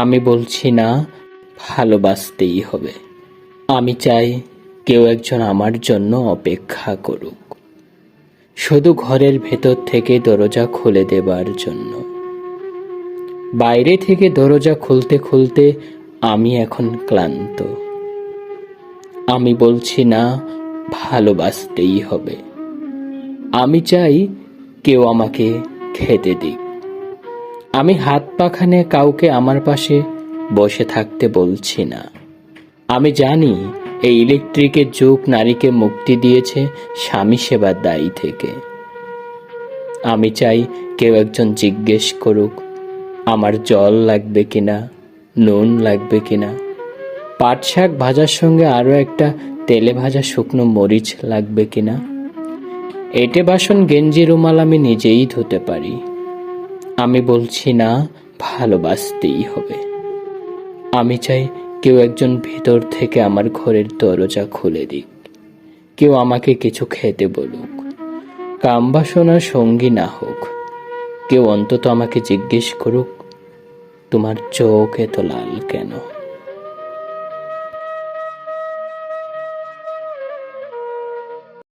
আমি বলছি না ভালোবাসতেই হবে। আমি চাই কেউ একজন আমার জন্য অপেক্ষা করুক, শুধু ঘরের ভেতর থেকে দরজা খুলে দেবার জন্য। বাইরে থেকে দরজা খুলতে খুলতে আমি এখন ক্লান্ত। আমি বলছি না ভালোবাসতেই হবে। আমি চাই কেউ আমাকে খেতে দিক। আমি হাত পাখানে কাউকে আমার পাশে বসে থাকতে বলছি না। আমি জানি এই ইলেকট্রিকের যুগ নারীকে মুক্তি দিয়েছে স্বামী সেবার দায়ী থেকে। আমি চাই কেউ একজন জিজ্ঞেস করুক আমার জল লাগবে কিনা, নুন লাগবে কিনা, পাট শাক ভাজার সঙ্গে আরো একটা তেলে ভাজা শুকনো মরিচ লাগবে কিনা। এঁটে বাসন গেঞ্জি রুমাল আমি নিজেই ধুতে পারি। আমি বলছি না ভালোবাসতেই হবে। আমি চাই কেউ একজন ভেতর থেকে আমার ঘরের দরজা খুলে দিক, কেউ আমাকে কিছু খেতে বলুক, কামবাসনার সঙ্গী না হোক, কেউ অন্তত আমাকে জিজ্ঞেস করুক তোমার চোখ এত লাল কেন।